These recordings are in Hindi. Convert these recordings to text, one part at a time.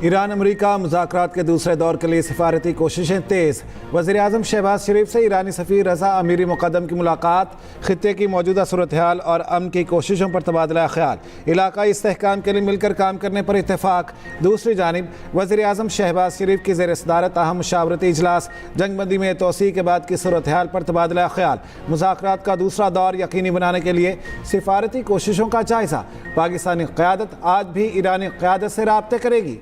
ईरान अमरीका मुज़ाकरात के दूसरे दौर के लिए सिफारती कोशिशें तेज़। वज़ीर-ए-आज़म शहबाज शरीफ से ईरानी सफ़ीर रज़ा अमीरी मुक़द्दम की मुलाकात। खित्ते की मौजूदा सूरत हाल और अमन की कोशिशों पर तबादला ख्याल। इलाकाई इस्तेहकाम के लिए मिलकर काम करने पर इत्तेफाक। दूसरी जानिब वज़ीर-ए-आज़म शहबाज शरीफ की ज़ेर सदारत अहम मुशावरती इजलास। जंगबंदी में तोसी के बाद की सूरत हाल पर तबादला ख्याल। मुज़ाकरात का दूसरा दौर यकीनी बनाने के लिए सिफारती कोशिशों का जायज़ा। पाकिस्तानी क़यादत आज भी ईरानी क़यादत से राब्ते करेगी।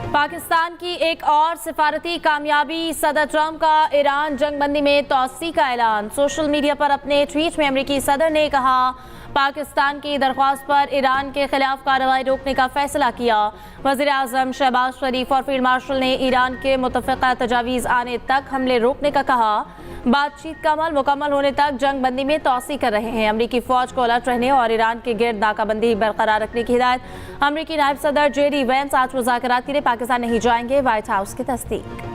पाकिस्तान की एक और सिफारती कामयाबी, सदर ट्रंप का ईरान जंगबंदी में तोसी का ऐलान। सोशल मीडिया पर अपने ट्वीट में अमेरिकी सदर ने कहा, पाकिस्तान की दरख्वास्त पर ईरान के खिलाफ कार्रवाई रोकने का फैसला किया। वज़ीर-ए-आज़म शहबाज शरीफ और फील्ड मार्शल ने ईरान के मुतफ़िक़ा तजावीज़ आने तक हमले रोकने का कहा। बातचीत का अमल मुकम्मल होने तक जंगबंदी में तोसी कर रहे हैं। अमरीकी फ़ौज को अलर्ट रहने और ईरान के गिर्द नाकाबंदी बरकरार रखने की हिदायत। अमरीकी नायब सदर JD वैंस आज मुज़ाकरात के लिए पाकिस्तान नहीं जाएंगे, व्हाइट हाउस की तस्दीक।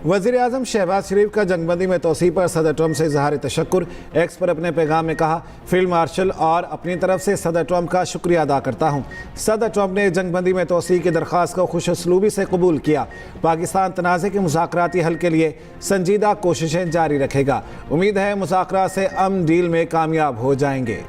वज़ीर-ए-आज़म शहबाज शरीफ का जंगबंदी में तोसी पर सदर ट्रंप से इज़हार तशक्कुर। एक्स पर अपने पैगाम में कहा, फील्ड मार्शल और अपनी तरफ से सदर ट्रंप का शुक्रिया अदा करता हूँ। सदर ट्रंप ने जंगबंदी में तोसी की दरख्वास्त को खुशउस्लूबी से कबूल किया। पाकिस्तान तनाज़े के मुज़ाकराती हल के लिए संजीदा कोशिशें जारी रखेगा। उम्मीद है मुज़ाकरात से अमन डील में कामयाब हो जाएंगे।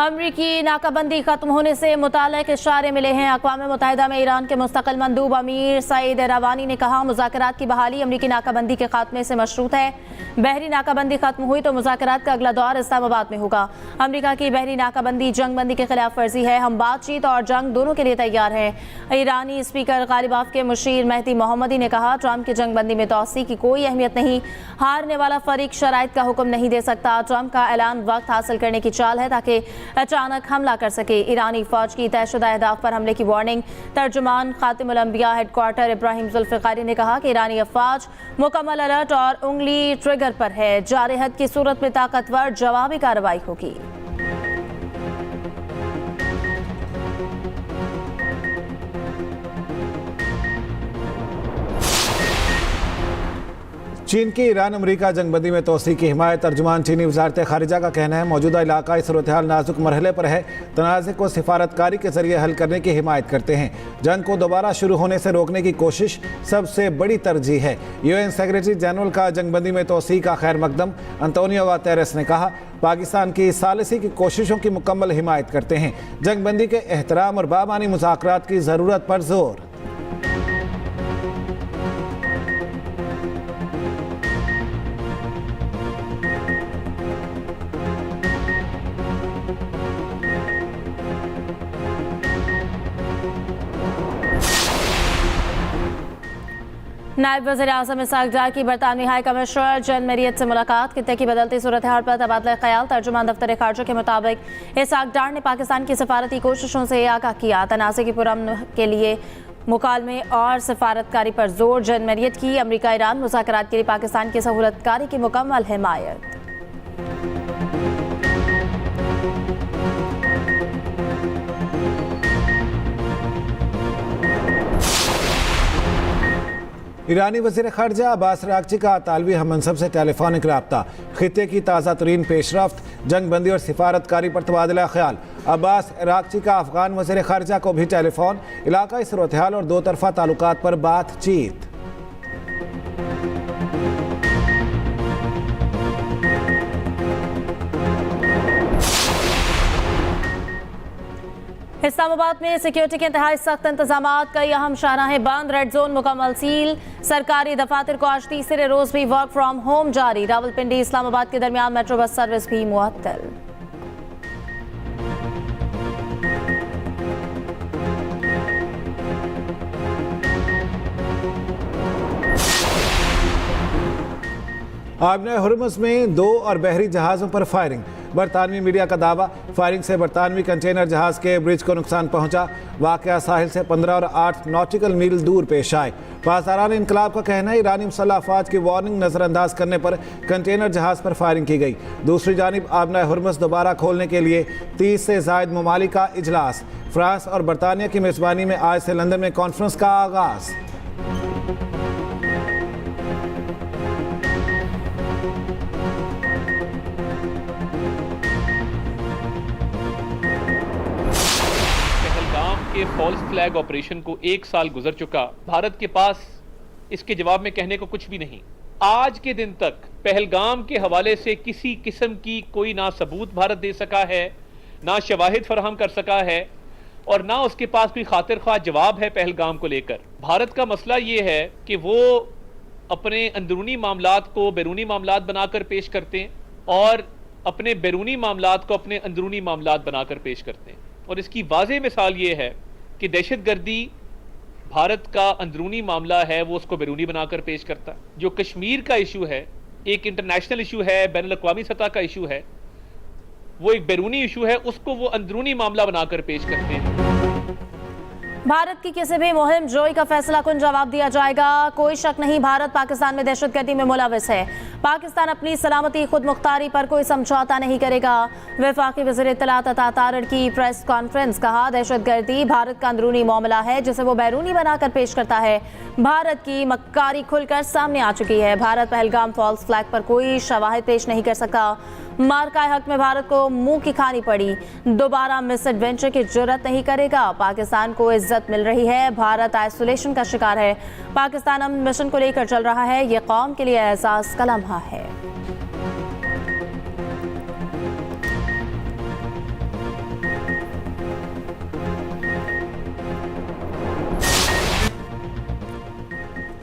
अमरीकी नाकाबंदी खत्म होने से मुताल्लिक़ इशारे मिले हैं। अक़वाम मुत्तहिदा में ईरान के मुस्तक़िल मंदूब अमीर सईद रवानी ने कहा, मुज़ाकरात की बहाली अमरीकी नाकाबंदी के खात्मे से मशरूत है। बहरी नाकाबंदी खत्म हुई तो मुज़ाकरात का अगला दौर इस्लामाबाद में होगा। अमरीका की बहरी नाकाबंदी जंगबंदी के खिलाफ वर्जी है। हम बातचीत और जंग दोनों के लिए तैयार हैं। ईरानी स्पीकर गालिबाफ के मुशीर मेहदी मोहम्मदी ने कहा, ट्रंप की जंगबंदी में तोसी की कोई अहमियत नहीं। हारने वाला फरीक शराइत का हुक्म नहीं दे सकता। ट्रंप का ऐलान वक्त हासिल करने की चाल है ताकि अचानक हमला कर सके। ईरानी फौज की तयशुदा अहदाफ पर हमले की वार्निंग। तर्जुमान खातिमुल अंबिया हेडक्वार्टर इब्राहिम जुल्फ़िकारी ने कहा कि ईरानी अफवाज मुकम्मल अलर्ट और उंगली ट्रिगर पर है। जारहत की सूरत में ताकतवर जवाबी कार्रवाई होगी। चीन की ईरान अमरीका जंगबंदी में तोसी की हिमायत। तर्जुमान चीनी वज़ारत ख़ारिजा का कहना है, मौजूदा इलाकाई सूरत हाल नाजुक मरहले पर है। तनाज़े को सिफारतकारी के जरिए हल करने की हिमायत करते हैं। जंग को दोबारा शुरू होने से रोकने की कोशिश सबसे बड़ी तरजीह है। UN सेक्रेटरी जनरल का जंगबंदी में तोसी का खैर मकदम अंतोनियो गुतेरेस ने कहा, पाकिस्तान की सालिसी की कोशिशों की मुकम्मल हिमायत करते हैं। जंगबंदी के एहतराम और बामानी मुज़ाकरात की ज़रूरत पर जोर। नायब वज़ीर-ए-आज़म इसाक डार की बरतानवी हाई कमिश्नर जन मेरियत से मुलाकात। खित्ते की बदलती सूरत हाल पर तबादला ख्याल। तर्जुमान दफ्तर खारजा के मुताबिक इसाक डार ने पाकिस्तान की सिफारती कोशिशों से आगाह किया। तनाज़े की पुरअमन के लिए मुकालमे और सिफारतकारी पर जोर। जन मेरियत की अमरीका ईरान मुज़ाकरात के लिए पाकिस्तान की सहूलतकारी की मुकम्मल हिमायत। ईरानी वज़ीर ख़ारजा अब्बास अराग़ची का तालवी हममनसब से टेलीफोनिक रब्ता। खित्ते की ताज़ा तरीन पेशरफ्त, जंगबंदी और सिफारतकारी पर तबादला ख्याल। अब्बास अराग़ची का अफ़गान वज़ीर ख़ारजा को भी टेलीफोन। इलाकाई सूरत हाल और दो तरफ़ा ताल्लुकात पर बातचीत। इस्लामाबाद में सिक्योरिटी के इंतहाई सख्त इंतजाम। कई अहम शाहराहें बंद, रेड जोन मुकम्मल सील। सरकारी दफातर को आज तीसरे रोज भी वर्क फ्रॉम होम जारी। रावलपिंडी इस्लामाबाद के दरमियान मेट्रो बस सर्विस भी मुअत्तल। आबने हुर्मुज़ में 2 और बहरी जहाज़ों पर फायरिंग। बरतानवी मीडिया का दावा, फायरिंग से बरतानवी कंटेनर जहाज के ब्रिज को नुकसान पहुंचा। वाकया साहिल से 15 और 8 नॉटिकल मील दूर पेश आए। पासदारान इनकलाब का कहना है ईरानी मुसल्लह अफवाज की वार्निंग नजरअंदाज करने पर कंटेनर जहाज पर फायरिंग की गई। दूसरी जानिब आबना हुर्मुज़ दोबारा खोलने के लिए 30 से ज़ायद ममालिक का इजलास। फ्रांस और बरतानिया की मेज़बानी में आज से लंदन में कॉन्फ्रेंस का आगाज़। के फॉल्स फ्लैग ऑपरेशन को 1 साल गुजर चुका। भारत के पास इसके जवाब में कहने को कुछ भी नहीं। आज के दिन तक पहलगाम के हवाले से किसी किस्म की कोई ना सबूत भारत दे सका है, ना शवाहिद फराहम कर सका है और ना उसके पास कोई खातिर ख्वाह जवाब है पहलगाम को लेकर। भारत का मसला ये है कि वो अपने अंदरूनी मामलात को बैरूनी मामलात बनाकर पेश करते हैं और अपने बैरूनी मामलात को अपने अंदरूनी मामलात बनाकर पेश करते हैं। और इसकी वाज़ेह मिसाल ये है कि दहशतगर्दी भारत का अंदरूनी मामला है, वो उसको बैरूनी बनाकर पेश करता है। जो कश्मीर का इशू है, एक इंटरनेशनल इशू है, बैनुल अक़वामी सतह का इशू है, वो एक बैरूनी इशू है, उसको वो अंदरूनी मामला बनाकर पेश करते हैं। भारत की किसी भी मुहिम जोई का फैसला कुन जवाब दिया जाएगा। कोई शक नहीं, भारत पाकिस्तान में दहशतगर्दी में मुलविस है। पाकिस्तान अपनी सलामती खुद मुख्तारी पर कोई समझौता नहीं करेगा। वफाकी वज़ीर इत्तलात अता तारड़ की प्रेस कॉन्फ्रेंस, कहा दहशतगर्दी भारत का अंदरूनी मामला है जिसे वो बैरूनी बनाकर पेश करता है। भारत की मक्कारी खुलकर सामने आ चुकी है। भारत पहलगाम फॉल्स फ्लैग पर कोई शवाहिद पेश नहीं कर सकता। मार्का हक में भारत को मुंह की खानी पड़ी। दोबारा मिस एडवेंचर की जुर्रत नहीं करेगा। पाकिस्तान को इज्जत मिल रही है, भारत आइसोलेशन का शिकार है। पाकिस्तान अमन मिशन को लेकर चल रहा है, ये कौम के लिए एहसास का लम्हा है।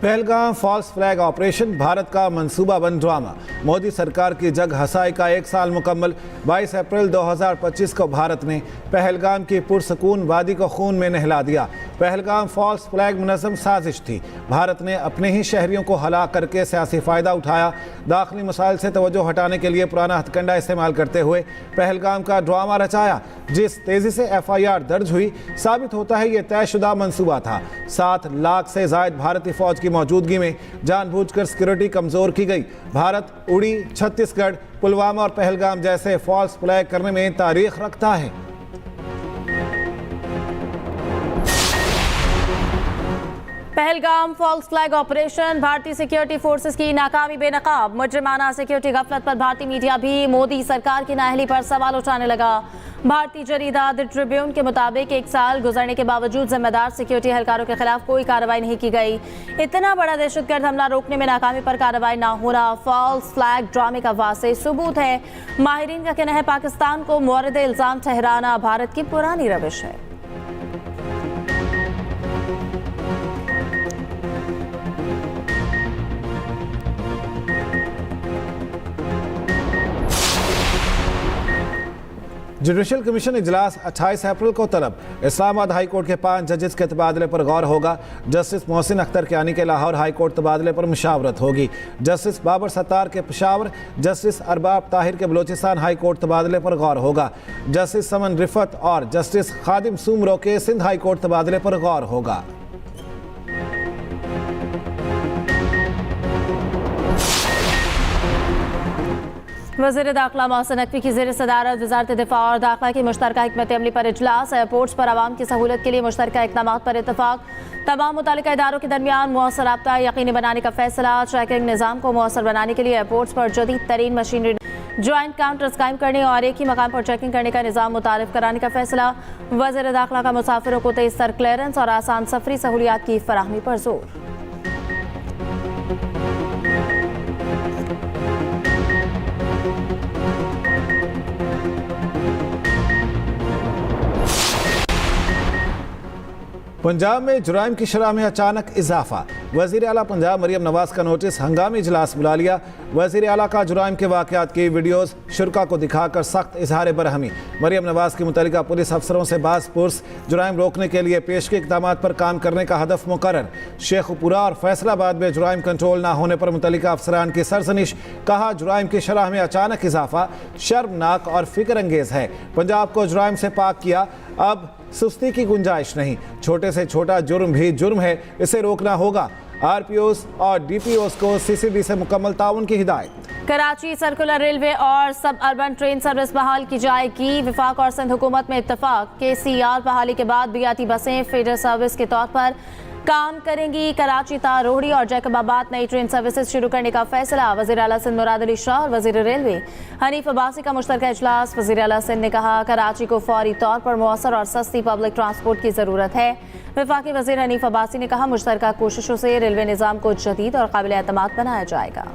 Pahalgam false flag operation Bharat का मंसूबाबंद ड्रामा। मोदी सरकार की जग हसाई का 1 साल मुकम्मल। 22 अप्रैल 2025 को भारत ने पहलगाम की पुरसकून वादी को खून में नहला दिया। पहलगाम फॉल्स फ्लैग मुनज़्ज़म साजिश थी। भारत ने अपने ही शहरियों को हलाक करके सियासी फ़ायदा उठाया। दाखिली मसाइल से तवज्जो हटाने के लिए पुराना हथकंडा इस्तेमाल करते हुए पहलगाम का ड्रामा रचाया। जिस तेज़ी से FIR दर्ज हुई, साबित होता है ये तयशुदा मंसूबा था। 7 लाख से ज़ायद भारतीय फ़ौज की मौजूदगी में जानबूझकर सिक्योरिटी कमज़ोर की गई। भारत उड़ी, छत्तीसगढ़, पुलवामा और पहलगाम जैसे फॉल्स फ्लैग करने में तारीख रखता है। पहलगाम फॉल्स फ्लैग ऑपरेशन, भारतीय सिक्योरिटी फोर्सेस की नाकामी बेनकाब। मुजरिमाना सिक्योरिटी गफलत पर भारतीय मीडिया भी मोदी सरकार की नाअहली पर सवाल उठाने लगा। भारतीय जरीदा द ट्रिब्यून के मुताबिक 1 साल गुजरने के बावजूद जिम्मेदार सिक्योरिटी एहलकारों के खिलाफ कोई कार्रवाई नहीं की गई। इतना बड़ा दहशतगर्द हमला रोकने में नाकामी पर कार्रवाई ना होना फॉल्स फ्लैग ड्रामे का वाज़ेह सबूत है। माहिरीन का कहना है पाकिस्तान को मुआरद इल्ज़ाम ठहराना भारत की पुरानी रविश है। जुडिशल कमीशन इजलास 28 अप्रैल को तलब। इस्लामाबाद हाई कोर्ट के 5 जजेस के तबादले पर गौर होगा। जस्टिस मोहसिन अख्तर कियानी के लाहौर हाई कोर्ट तबादले पर मुशावरत होगी। जस्टिस बाबर सत्तार के पेशावर, जस्टिस अरबाब ताहिर के बलोचिस्तान हाई कोर्ट तबादले पर गौर होगा। जस्टिस समन रिफत और जस्टिस खादिम सूमरो के सिंध हाई कोर्ट तबादले पर गौर होगा। वज़ीर दाखिला मोहसिन नकवी की ज़ेर सदारत वज़ारत दिफा और दाखिला की मुश्तरका हिकमत अमली पर इजलास। एयरपोर्ट्स पर आवाम की सहूलत के लिए मुश्तरका इक़दामात पर इतफाक़। तमाम मुतालिका इदारों के दरमियान मौसर राब्ता यकीनी बनाने का फैसला। ट्रैकिंग निज़ाम को मौसर बनाने के लिए एयरपोर्ट्स पर जदीद तरीन मशीनरी, ज्वाइंट काउंटर्स कायम करने और एक ही मकाम पर चेकिंग करने का निज़ाम मुतारिफ कराने का फैसला। वज़ीर दाखिला का मुसाफिरों को तेज़ तर क्लियरेंस और आसान सफरी सहूलियात की फराहमी पर जोर। पंजाब में जुराइम की शरह में अचानक इजाफा। वज़ीर आला पंजाब मरियम नवाज का नोटिस हंगामी इजलास बुला लिया। वज़ीर आला का जुराइम के वाक़यात की वीडियोज़ शुरा को दिखाकर सख्त इजहार बरहमी। मरियम नवाज की मुतल्लिका पुलिस अफसरों से बाज़ पुरस जुराइम रोकने के लिए पेशगी इक़दाम पर काम करने का हदफ मुकर्रर। शेखुपुरा और फैसलाबाद में जुराइम कंट्रोल ना होने पर मुतल्लिका अफसरान की सरजनिश। कहा जुराइम की शरह में अचानक इजाफा शर्मनाक और फिक्र अंगेज़ है। पंजाब को जुराइम से पाक किया, अब सुस्ती की गुंजाइश नहीं। छोटे से छोटा जुर्म भी जुर्म है, इसे रोकना होगा। आरपीओस और डीपीओस को सीसीडी से मुकम्मल ताउन की हिदायत। कराची सर्कुलर रेलवे और सब अर्बन ट्रेन सर्विस बहाल की जाएगी। विफाक और सिंध हुकूमत में इत्तफाक। KCR बहाली के बाद BRT बसें फीडर सर्विस के तौर पर काम करेंगी। कराची ता रोहड़ी और जैकबाबाद नई ट्रेन सर्विसेज शुरू करने का फैसला। वज़ीर आला सिंध मुराद अली शाह और वज़ीर रेलवे हनीफ अब्बासी का मुश्तरका इजलास। वज़ीर आला सिंध ने कहा कराची को फौरी तौर पर मौसर और सस्ती पब्लिक ट्रांसपोर्ट की ज़रूरत है। वफाकी वज़ीर हनीफ अब्बासी ने कहा मुश्तरका कोशिशों से रेलवे निज़ाम को जदीद और काबिल एतमाद बनाया जाएगा।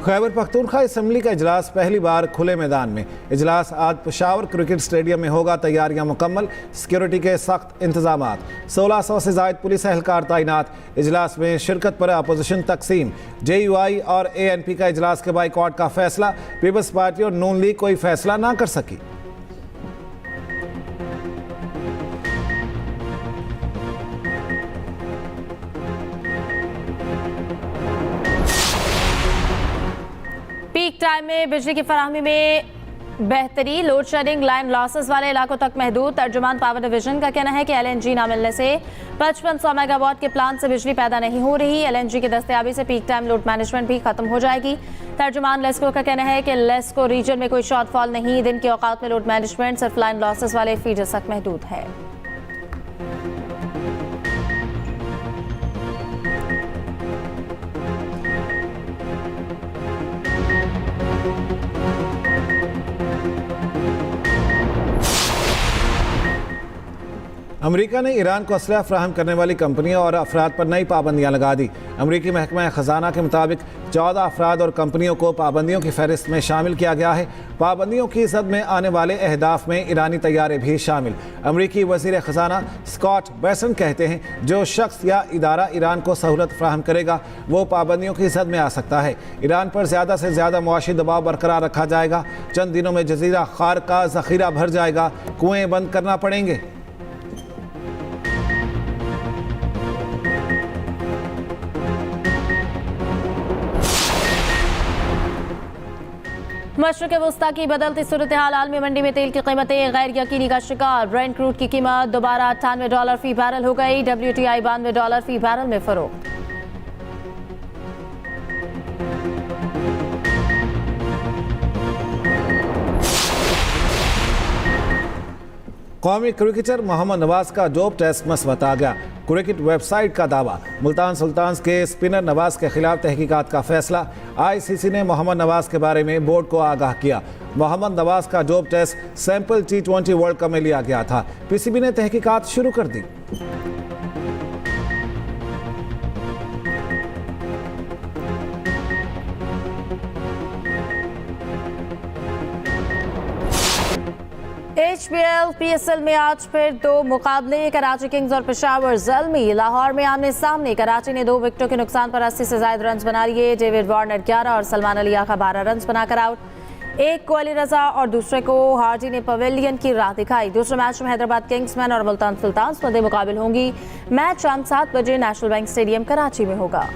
खैबर पख्तूनख्वा असम्बली का इजलास पहली बार खुले मैदान में। इजलास आज पेशावर क्रिकेट स्टेडियम में होगा। तैयारियां मुकम्मल, सिक्योरिटी के सख्त इंतजाम। 1600 से जायद पुलिस एहलकार तैनात। इजलास में शिरकत पर अपोजिशन तकसीम। JUI और ANP का इजलास के बाइकआउट का फैसला। पीपल्स पार्टी और नून लीग कोई फैसला ना कर सकी। पीक टाइम में बिजली की फराहमी में बेहतरी। लोड शेडिंग लाइन लॉसेस वाले इलाकों तक महदूद। तर्जुमान पावर डिवीजन का कहना है कि LNG ना मिलने से 5500 मेगावाट के प्लांट से बिजली पैदा नहीं हो रही। LNG की दस्तयाबी से पीक टाइम लोड मैनेजमेंट भी खत्म हो जाएगी। तर्जुमान लेस्को का कहना है कि लेस्को रीजन में कोई शॉर्टफॉल नहीं। दिन के औकात में लोड मैनेजमेंट सिर्फ लाइन लॉसेस वाले फीडर्स तक महदूद है। अमेरिका ने ईरान को असलहा फ्राहम करने वाली कंपनियों और अफराद पर नई पाबंदियां लगा दी। अमेरिकी महकमा ख़जाना के मुताबिक 14 अफराद और कंपनियों को पाबंदियों की फहरिस्त में शामिल किया गया है। पाबंदियों की जद में आने वाले अहदाफ में ईरानी तैयारे भी शामिल। अमेरिकी वज़ीर ख़जाना स्कॉट बेसन कहते हैं जो शख्स या इदारा ईरान को सहूलत फ्राहम करेगा वो पाबंदियों की जद में आ सकता है। ईरान पर ज़्यादा से ज़्यादा मुआशी दबाव बरकरार रखा जाएगा। चंद दिनों में जजीरा खार का ज़ख़ीरा भर जाएगा। कुएँ बंद करना पड़ेंगे। मशरक़ वस्ता की बदलती सूरत हाल आलमी मंडी में तेल की कीमतें गैर यकीनी का शिकार। ब्रेंट क्रूड की कीमत दोबारा $98 फी बैरल हो गई। WTI $92 फी बैरल में फरोख्त। कौमी क्रिकेटर मोहम्मद नवाज का डोप टेस्ट मस्बत आ गया। क्रिकेट वेबसाइट का दावा। मुल्तान सुल्तान्स के स्पिनर नवाज के खिलाफ तहकीकात का फैसला। ICC ने मोहम्मद नवाज के बारे में बोर्ड को आगाह किया। मोहम्मद नवाज का dope test sample T20 world cup में लिया गया था। PCB ने तहकीकात शुरू कर दी। HBL PSL में आज फिर 2 मुकाबले। कराची किंग्स और पेशावर ज़ल्मी लाहौर में आमने सामने। कराची ने 2 विकेटों के नुकसान पर 80 से ज्यादा रन बना लिए। डेविड वार्नर 11 और सलमान अली आका 12 रन बनाकर आउट। एक को अली रजा और दूसरे को हार्डी ने पवेलियन की राह दिखाई। दूसरे मैच में हैदराबाद किंग्समैन और मुल्तान सुल्तान्स मध्य मुकाबिल होंगी। मैच शाम 7 बजे नेशनल बैंक स्टेडियम कराची में होगा।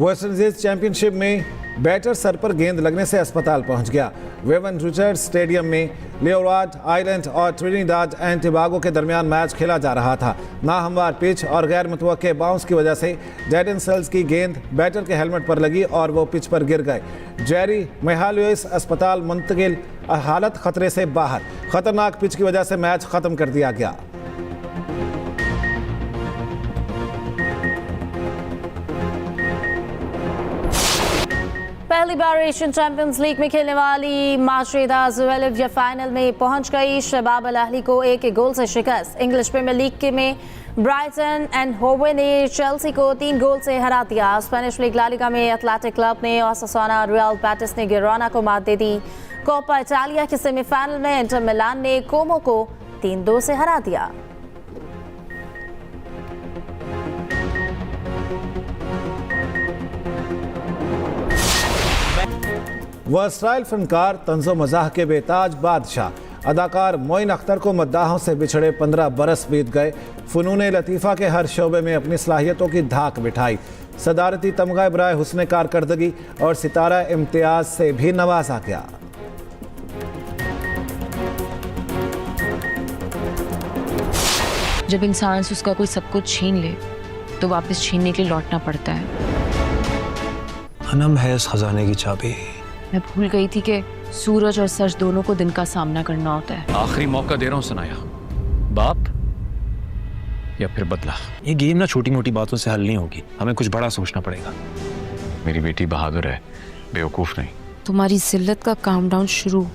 वेस्ट इंडीज चैंपियनशिप में बैटर सर पर गेंद लगने से अस्पताल पहुंच गया। वेवन रिचर्ड्स स्टेडियम में लियोरार्ड आइलैंड और ट्रिनिडाद एंड टोबैगो के दरमियान मैच खेला जा रहा था। नाहमवार पिच और गैर मुतवक्के बाउंस की वजह से जैडन सेल्स की गेंद बैटर के हेलमेट पर लगी और वो पिच पर गिर गए। जेरी मेहालुइस अस्पताल मुंतकिल, हालत खतरे से बाहर। खतरनाक पिच की वजह से मैच खत्म कर दिया गया। पहली पहली बार एशियन चैंपियंस लीग में खेलने वाली माशरेदा जुवेलिया फाइनल में पहुंच गई। शबाब अल अहली को 1 गोल से शिकस्त। इंग्लिश प्रीमियर लीग में ब्राइटन एंड होवे ने चेल्सी को 3 गोल से हरा दिया। स्पेनिश लीग ला लीगा में एथलेटिक क्लब ने ओसासुना, रियल बेटिस ने गिरोना को मात दे दी। कोपा इटालिया के सेमीफाइनल में इंटर मिलान ने कोमो को 3-2 से हरा दिया। वर्सटाइल फनकार, तंज़ो मज़ाह के बेताज बादशाह अदाकार मोइन अख्तर को मद्दाहों से बिछड़े 15 बरस बीत गए। फ़नून लतीफ़ा के हर शोबे में अपनी सलाहियतों की धाक बिठाई। सदारती तमगा बराए हुस्न कारकर्दगी और सितारा इम्तियाज़ से भी नवाजा गया। जब इंसान से उसका कोई सब कुछ छीन ले तो वापस छीनने के लिए लौटना पड़ता है। अनम है इस खजाने की चाबी। मैं भूल गई थी कि सूरज और सच दोनों को दिन का सामना करना होता है। आखिरी मौका दे रहा हूं सनाया, बाप या फिर बदला। ये गेम ना छोटी मोटी बातों से हल नहीं होगी, हमें कुछ बड़ा सोचना पड़ेगा। मेरी बेटी बहादुर है, बेवकूफ नहीं। तुम्हारी जिल्लत का काउंटडाउन शुरू।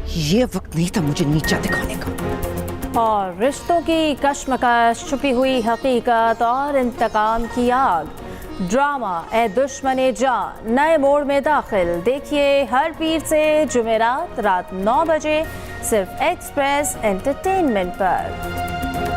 ये वक्त नहीं था मुझे नीचा दिखाने का। और रिश्तों की कश्मकश, छुपी हुई हकीकत और इंतकाम की आग। ड्रामा ए दुश्मने जान नए मोड़ में दाखिल। देखिए हर पीर से जुमेरात रात 9 बजे सिर्फ एक्सप्रेस एंटरटेनमेंट पर।